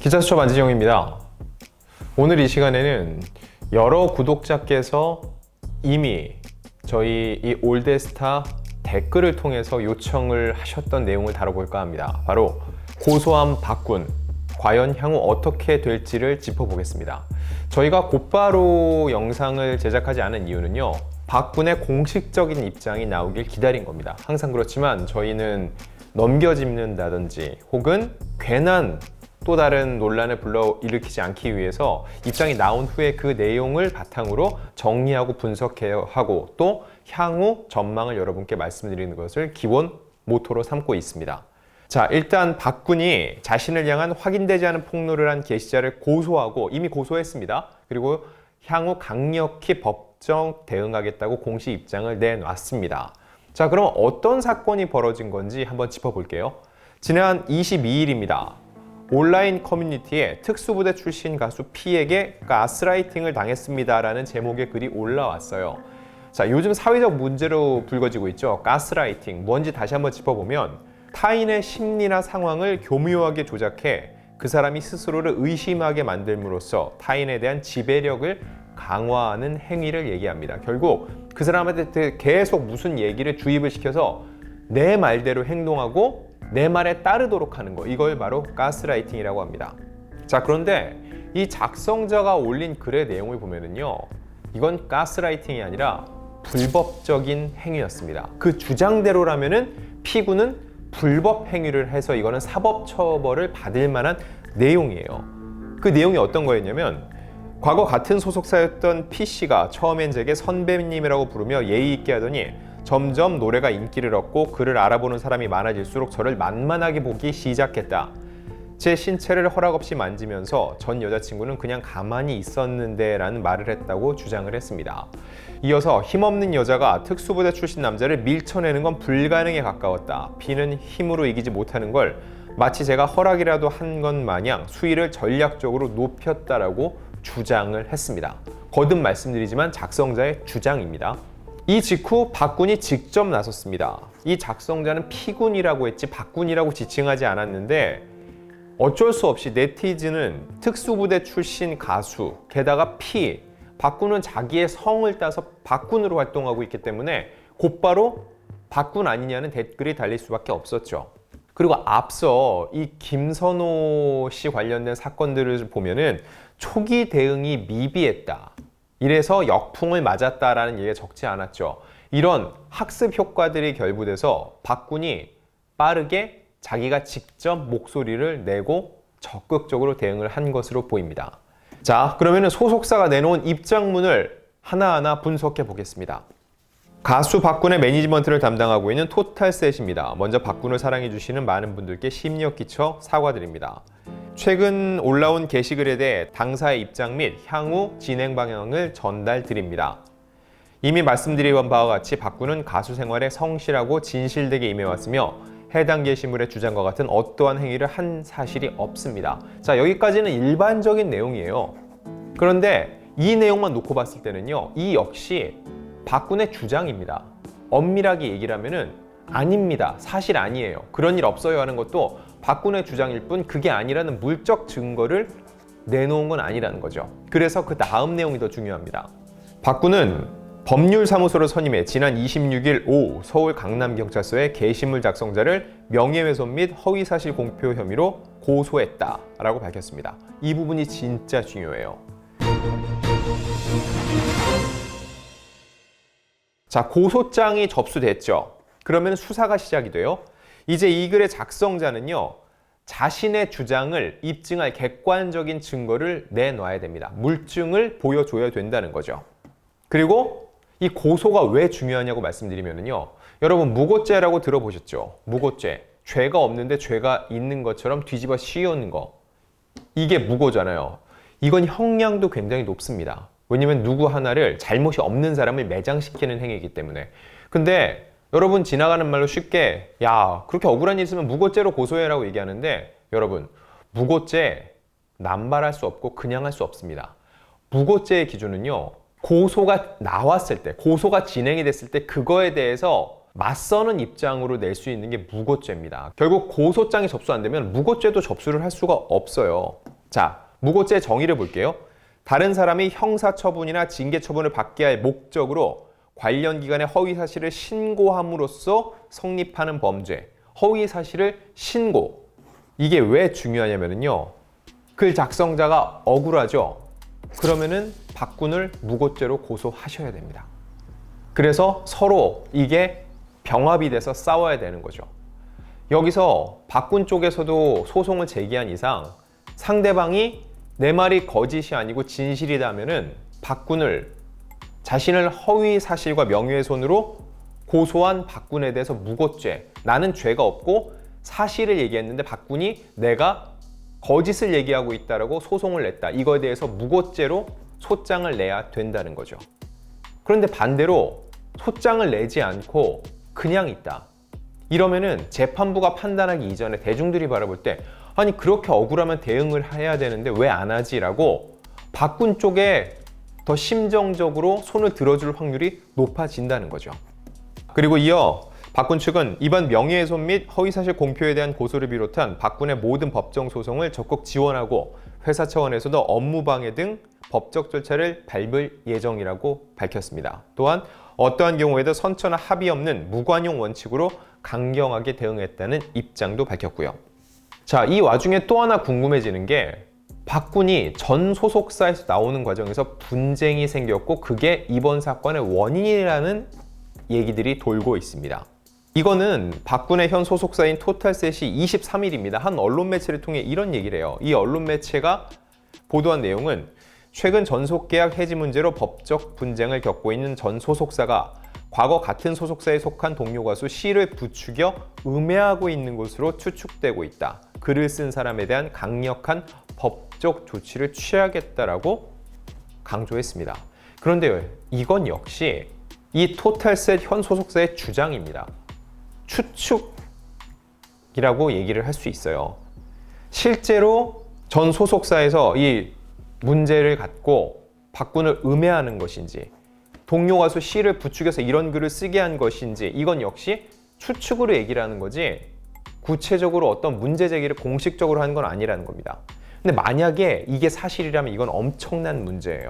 기자수첩 안진영입니다. 오늘 이 시간에는 여러 구독자께서 이미 저희 이 올데스타 댓글을 통해서 요청을 하셨던 내용을 다뤄볼까 합니다. 바로 고소함 박군, 과연 향후 어떻게 될지를 짚어보겠습니다. 저희가 곧바로 영상을 제작하지 않은 이유는요, 박군의 공식적인 입장이 나오길 기다린 겁니다. 항상 그렇지만 저희는 넘겨짚는다든지 혹은 괜한 또 다른 논란을 불러일으키지 않기 위해서 입장이 나온 후에 그 내용을 바탕으로 정리하고 분석하고 또 향후 전망을 여러분께 말씀드리는 것을 기본 모토로 삼고 있습니다. 자, 일단 박군이 자신을 향한 확인되지 않은 폭로를 한 게시자를 고소하고 이미 고소했습니다. 그리고 향후 강력히 법적 대응하겠다고 공식 입장을 내놨습니다. 자, 그럼 어떤 사건이 벌어진 건지 한번 짚어볼게요. 지난 22일입니다. 온라인 커뮤니티에 특수부대 출신 가수 P에게 가스라이팅을 당했습니다라는 제목의 글이 올라왔어요. 자, 요즘 사회적 문제로 불거지고 있죠. 가스라이팅. 뭔지 다시 한번 짚어보면 타인의 심리나 상황을 교묘하게 조작해 그 사람이 스스로를 의심하게 만들므로써 타인에 대한 지배력을 강화하는 행위를 얘기합니다. 결국 그 사람한테 계속 무슨 얘기를 주입을 시켜서 내 말대로 행동하고 내 말에 따르도록 하는 거, 이걸 바로 가스라이팅이라고 합니다. 자, 그런데 이 작성자가 올린 글의 내용을 보면은요, 이건 가스라이팅이 아니라 불법적인 행위였습니다. 그 주장대로라면은 P군은 불법 행위를 해서 이거는 사법처벌을 받을 만한 내용이에요. 그 내용이 어떤 거였냐면, 과거 같은 소속사였던 P씨가 처음엔 제게 선배님이라고 부르며 예의 있게 하더니 점점 노래가 인기를 얻고 그를 알아보는 사람이 많아질수록 저를 만만하게 보기 시작했다. 제 신체를 허락 없이 만지면서 전 여자친구는 그냥 가만히 있었는데 라는 말을 했다고 주장을 했습니다. 이어서 힘없는 여자가 특수부대 출신 남자를 밀쳐내는 건 불가능에 가까웠다. B는 힘으로 이기지 못하는 걸 마치 제가 허락이라도 한 것 마냥 수위를 전략적으로 높였다라고 주장을 했습니다. 거듭 말씀드리지만 작성자의 주장입니다. 이 직후 박군이 직접 나섰습니다. 이 작성자는 P군이라고 했지 박군이라고 지칭하지 않았는데 어쩔 수 없이 네티즌은 특수부대 출신 가수, 게다가 P, 박군은 자기의 성을 따서 박군으로 활동하고 있기 때문에 곧바로 박군 아니냐는 댓글이 달릴 수밖에 없었죠. 그리고 앞서 이 김선호 씨 관련된 사건들을 보면은 초기 대응이 미비했다. 이래서 역풍을 맞았다라는 얘기가 적지 않았죠. 이런 학습 효과들이 결부돼서 박군이 빠르게 자기가 직접 목소리를 내고 적극적으로 대응을 한 것으로 보입니다. 자, 그러면 소속사가 내놓은 입장문을 하나하나 분석해 보겠습니다. 가수 박군의 매니지먼트를 담당하고 있는 토탈셋입니다. 먼저 박군을 사랑해 주시는 많은 분들께 심려 끼쳐 사과드립니다. 최근 올라온 게시글에 대해 당사의 입장 및 향후 진행 방향을 전달드립니다. 이미 말씀드린 바와 같이 박군은 가수 생활에 성실하고 진실되게 임해왔으며 해당 게시물의 주장과 같은 어떠한 행위를 한 사실이 없습니다. 자, 여기까지는 일반적인 내용이에요. 그런데 이 내용만 놓고 봤을 때는요, 이 역시 박군의 주장입니다. 엄밀하게 얘기를 하면은 아닙니다. 사실 아니에요. 그런 일 없어요 하는 것도 박군의 주장일 뿐 그게 아니라는 물적 증거를 내놓은 건 아니라는 거죠. 그래서 그 다음 내용이 더 중요합니다. 박군은 법률사무소를 선임해 지난 26일 오후 서울 강남경찰서에 게시물 작성자를 명예훼손 및 허위사실 공표 혐의로 고소했다라고 밝혔습니다. 이 부분이 진짜 중요해요. 자, 고소장이 접수됐죠. 그러면 수사가 시작이 돼요. 이제 이 글의 작성자는요, 자신의 주장을 입증할 객관적인 증거를 내놔야 됩니다. 물증을 보여줘야 된다는 거죠. 그리고 이 고소가 왜 중요하냐고 말씀드리면요, 여러분 무고죄라고 들어보셨죠? 무고죄, 죄가 없는데 죄가 있는 것처럼 뒤집어 씌우는 거, 이게 무고잖아요. 이건 형량도 굉장히 높습니다. 왜냐면 누구 하나를 잘못이 없는 사람을 매장시키는 행위이기 때문에. 근데 여러분 지나가는 말로 쉽게 야, 그렇게 억울한 일 있으면 무고죄로 고소해라고 얘기하는데, 여러분 무고죄 남발할 수 없고 그냥 할 수 없습니다. 무고죄의 기준은요, 고소가 나왔을 때, 고소가 진행이 됐을 때 그거에 대해서 맞서는 입장으로 낼 수 있는 게 무고죄입니다. 결국 고소장이 접수 안 되면 무고죄도 접수를 할 수가 없어요. 자, 무고죄 정의를 볼게요. 다른 사람이 형사처분이나 징계처분을 받게 할 목적으로 관련 기관에 허위사실을 신고함으로써 성립하는 범죄. 허위사실을 신고. 이게 왜 중요하냐면요. 글 작성자가 억울하죠. 그러면은 박군을 무고죄로 고소하셔야 됩니다. 그래서 서로 이게 병합이 돼서 싸워야 되는 거죠. 여기서 박군 쪽에서도 소송을 제기한 이상 상대방이 내 말이 거짓이 아니고 진실이라면은 박군을 자신을 허위 사실과 명예훼손으로 고소한 박군에 대해서 무고죄, 나는 죄가 없고 사실을 얘기했는데 박군이 내가 거짓을 얘기하고 있다라고 소송을 냈다. 이거에 대해서 무고죄로 소장을 내야 된다는 거죠. 그런데 반대로 소장을 내지 않고 그냥 있다. 이러면은 재판부가 판단하기 이전에 대중들이 바라볼 때 아니 그렇게 억울하면 대응을 해야 되는데 왜 안 하지? 라고 박군 쪽에 더 심정적으로 손을 들어줄 확률이 높아진다는 거죠. 그리고 이어 박군 측은 이번 명예훼손 및 허위사실 공표에 대한 고소를 비롯한 박군의 모든 법정 소송을 적극 지원하고 회사 차원에서도 업무방해 등 법적 절차를 밟을 예정이라고 밝혔습니다. 또한 어떠한 경우에도 선처나 합의 없는 무관용 원칙으로 강경하게 대응했다는 입장도 밝혔고요. 자, 이 와중에 또 하나 궁금해지는 게 박군이 전 소속사에서 나오는 과정에서 분쟁이 생겼고 그게 이번 사건의 원인이라는 얘기들이 돌고 있습니다. 이거는 박군의 현 소속사인 토탈셋이 23일입니다. 한 언론 매체를 통해 이런 얘기를 해요. 이 언론 매체가 보도한 내용은 최근 전속계약 해지 문제로 법적 분쟁을 겪고 있는 전 소속사가 과거 같은 소속사에 속한 동료 가수 C를 부추겨 음해하고 있는 것으로 추측되고 있다. 글을 쓴 사람에 대한 강력한 법적 조치를 취하겠다라고 강조했습니다. 그런데 이건 역시 이 토탈셋 현 소속사의 주장입니다. 추측이라고 얘기를 할 수 있어요. 실제로 전 소속사에서 이 문제를 갖고 박군을 음해하는 것인지 동료 가수 C를 부추겨서 이런 글을 쓰게 한 것인지 이건 역시 추측으로 얘기를 하는 거지 구체적으로 어떤 문제 제기를 공식적으로 하는 건 아니라는 겁니다. 근데 만약에 이게 사실이라면 이건 엄청난 문제예요.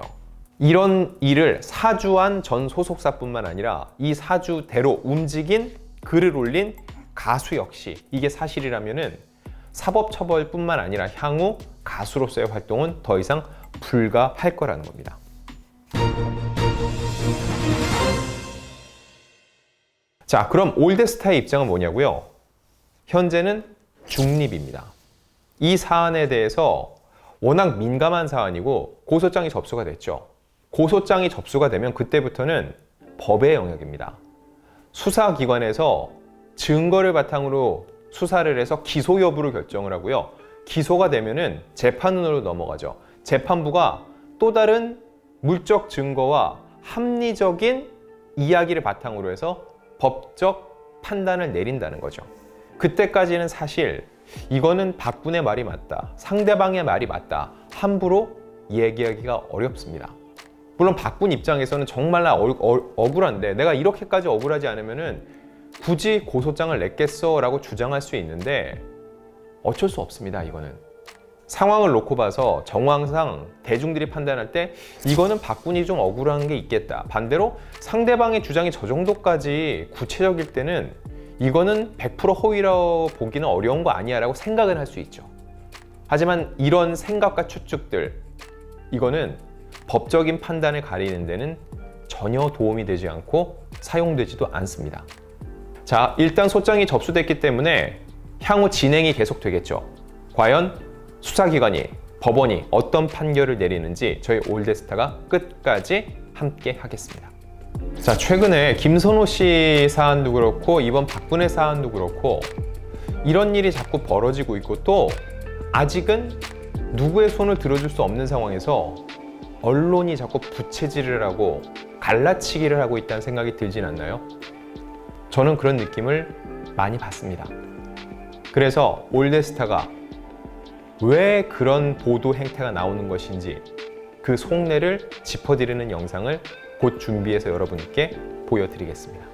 이런 일을 사주한 전 소속사뿐만 아니라 이 사주대로 움직인 글을 올린 가수 역시 이게 사실이라면은 사법처벌뿐만 아니라 향후 가수로서의 활동은 더 이상 불가할 거라는 겁니다. 자, 그럼 올드스타의 입장은 뭐냐고요? 현재는 중립입니다. 이 사안에 대해서 워낙 민감한 사안이고 고소장이 접수가 됐죠. 고소장이 접수가 되면 그때부터는 법의 영역입니다. 수사기관에서 증거를 바탕으로 수사를 해서 기소 여부를 결정을 하고요. 기소가 되면은 재판으로 넘어가죠. 재판부가 또 다른 물적 증거와 합리적인 이야기를 바탕으로 해서 법적 판단을 내린다는 거죠. 그때까지는 사실 이거는 박군의 말이 맞다, 상대방의 말이 맞다 함부로 얘기하기가 어렵습니다. 물론 박군 입장에서는 정말 억울한데 내가 이렇게까지 억울하지 않으면은 굳이 고소장을 냈겠어 라고 주장할 수 있는데 어쩔 수 없습니다. 이거는 상황을 놓고 봐서 정황상 대중들이 판단할 때 이거는 박군이 좀 억울한 게 있겠다. 반대로 상대방의 주장이 저 정도까지 구체적일 때는 이거는 100% 허위라고 보기는 어려운 거 아니야 라고 생각은 할 수 있죠. 하지만 이런 생각과 추측들 이거는 법적인 판단을 가리는 데는 전혀 도움이 되지 않고 사용되지도 않습니다. 자, 일단 소장이 접수됐기 때문에 향후 진행이 계속되겠죠. 과연 수사기관이, 법원이 어떤 판결을 내리는지 저희 올드스타가 끝까지 함께 하겠습니다. 자, 최근에 김선호 씨 사안도 그렇고 이번 박근혜 사안도 그렇고 이런 일이 자꾸 벌어지고 있고 또 아직은 누구의 손을 들어줄 수 없는 상황에서 언론이 자꾸 부채질을 하고 갈라치기를 하고 있다는 생각이 들진 않나요? 저는 그런 느낌을 많이 받습니다. 그래서 올드스타가 왜 그런 보도 행태가 나오는 것인지 그 속내를 짚어드리는 영상을 곧 준비해서 여러분께 보여드리겠습니다.